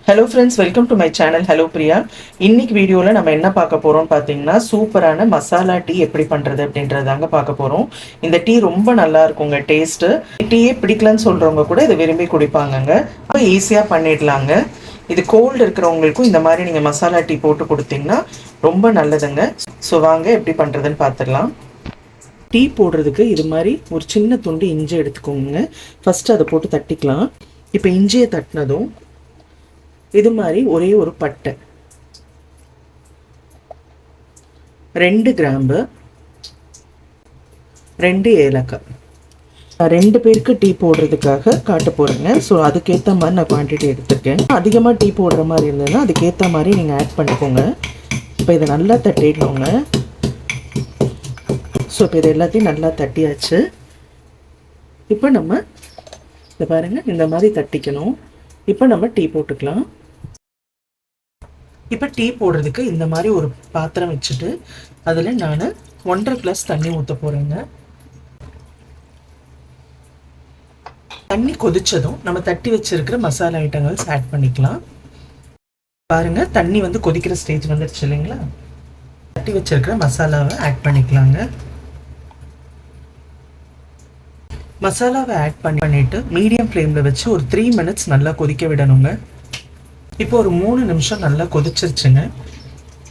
Hello friends, welcome to my channel. Hello Priya. இன்னைக்கு வீடியோவில் நம்ம என்ன பார்க்க போகிறோம் பார்த்தீங்கன்னா, சூப்பரான மசாலா டீ எப்படி பண்ணுறது அப்படின்றதாங்க பார்க்க போகிறோம். இந்த டீ ரொம்ப நல்லா இருக்குங்க டேஸ்ட்டு. டீயே பிடிக்கலன்னு சொல்கிறவங்க கூட இதை விரும்பி குடிப்பாங்கங்க. அப்போ ஈஸியாக பண்ணிடலாங்க. இது கோல்டு இருக்கிறவங்களுக்கும் இந்த மாதிரி நீங்கள் மசாலா டீ போட்டு கொடுத்தீங்கன்னா ரொம்ப நல்லதுங்க. ஸோ வாங்க எப்படி பண்ணுறதுன்னு பார்த்துடலாம். டீ போடுறதுக்கு இது மாதிரி ஒரு சின்ன துண்டு இஞ்சி எடுத்துக்கோங்க. ஃபஸ்ட்டு அதை போட்டு தட்டிக்கலாம். இப்போ இஞ்சியை தட்டினதும் இது மாதிரி ஒரே ஒரு பட்டை, 2 கிராம்பு, 2 ஏலக்காய். 2 பேருக்கு டீ போடுறதுக்காக காட்ட போகிறேங்க. ஸோ அதுக்கேற்ற மாதிரி நான் குவான்டிட்டி எடுத்துருக்கேன். அதிகமாக டீ போடுற மாதிரி இருந்ததுன்னா அதுக்கேற்ற மாதிரி நீங்கள் ஆட் பண்ணிக்கோங்க. இப்போ இதை நல்லா தட்டிடணுங்க. ஸோ இப்போ இது எல்லாத்தையும் நல்லா தட்டியாச்சு. இப்போ நம்ம இதை பாருங்கள், இந்த மாதிரி தட்டிக்கணும். இப்போ நம்ம டீ போட்டுக்கலாம். இப்போ டீ போடுறதுக்கு இந்த மாதிரி ஒரு பாத்திரம் வச்சுட்டு அதில் நான் 1.5 கிளாஸ் தண்ணி ஊற்ற போகிறேங்க. தண்ணி கொதிச்சதும் நம்ம தட்டி வச்சிருக்கிற மசாலா ஐட்டங்கள்ஸ் ஆட் பண்ணிக்கலாம். பாருங்கள், தண்ணி வந்து கொதிக்கிற ஸ்டேஜ் வந்துடுச்சு இல்லைங்களா? தட்டி வச்சிருக்கிற மசாலாவை ஆட் பண்ணிக்கலாங்க. மசாலாவை ஆட் பண்ணிட்டு மீடியம் ஃப்ளேமில் வச்சு ஒரு 3 மினிட்ஸ் நல்லா கொதிக்க விடணுங்க. இப்போ ஒரு 3 நிமிஷம் நல்லா கொதிச்சிருச்சுங்க.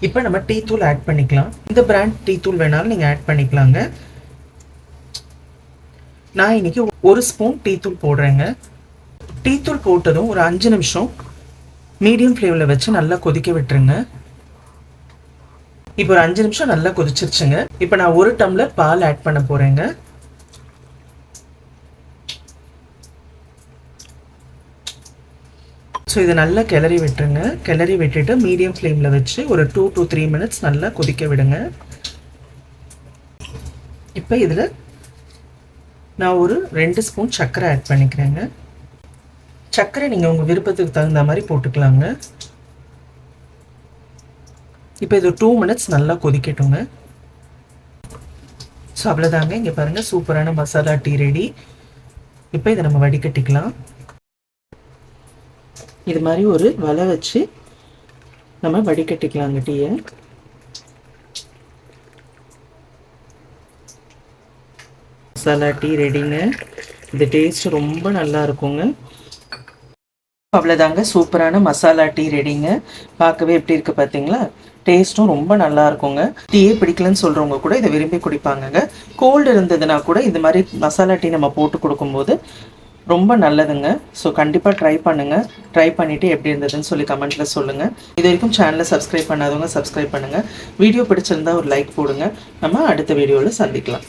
இப்போ நம்ம டீ தூள் ஆட் பண்ணிக்கலாம். இந்த பிராண்ட் டீ தூள் வேணாலும் நீங்கள் ஆட் பண்ணிக்கலாங்க. நான் இன்னைக்கு 1 ஸ்பூன் டீ தூள் போடுறேங்க. டீ தூள் போட்டதும் ஒரு 5 நிமிஷம் மீடியம் ஃப்ளேமில் வச்சு நல்லா கொதிக்க விட்டுருங்க. இப்போ ஒரு 5 நிமிஷம் நல்லா கொதிச்சிருச்சுங்க. இப்போ நான் 1 டம்ளர் பால் ஆட் பண்ண போகிறேங்க. ஸோ இதை நல்லா கிளறி விட்டுருங்க. கிளறி விட்டுட்டு மீடியம் ஃப்ளேமில் வச்சு ஒரு 2 to 3 மினிட்ஸ் நல்லா கொதிக்க விடுங்க. இப்போ இதில் நான் ஒரு 2 ஸ்பூன் சர்க்கரை ஆட் பண்ணிக்கிறேங்க. சர்க்கரை நீங்கள் உங்கள் விருப்பத்துக்கு தகுந்த மாதிரி போட்டுக்கலாங்க. இப்போ இது 2 மினிட்ஸ் நல்லா கொதிக்கட்டுங்க. ஸோ அவ்வளோதாங்க. இங்கே பாருங்கள், சூப்பரான மசாலா டீ ரெடி. இப்போ இதை நம்ம வடிகட்டிக்கலாம். இது மாதிரி ஒரு வலை வச்சு நம்ம வடிகட்டிக்கலாங்க டீயை. மசாலா டீ ரெடிங்க. இது டேஸ்ட் ரொம்ப நல்லா இருக்குங்க. அவ்வளோதாங்க, சூப்பரான மசாலா டீ ரெடிங்க. பார்க்கவே எப்படி இருக்குது பார்த்தீங்களா? டேஸ்ட்டும் ரொம்ப நல்லா இருக்குங்க. டீயே பிடிக்கலன்னு சொல்கிறவங்க கூட இதை விரும்பி குடிப்பாங்கங்க. கோல்டு இருந்ததுன்னா கூட இந்த மாதிரி மசாலா டீ நம்ம போட்டு கொடுக்கும்போது ரொம்ப நல்லதுங்க. ஸோ கண்டிப்பாக ட்ரை பண்ணுங்கள். ட்ரை பண்ணிவிட்டு எப்படி இருந்ததுன்னு சொல்லி கமெண்ட்டில் சொல்லுங்கள். இது வரைக்கும் சேனலை சப்ஸ்கிரைப் பண்ணாதவங்க சப்ஸ்கிரைப் பண்ணுங்கள். வீடியோ பிடிச்சிருந்தா ஒரு லைக் போடுங்க. நம்ம அடுத்த வீடியோவில் சந்திக்கலாம்.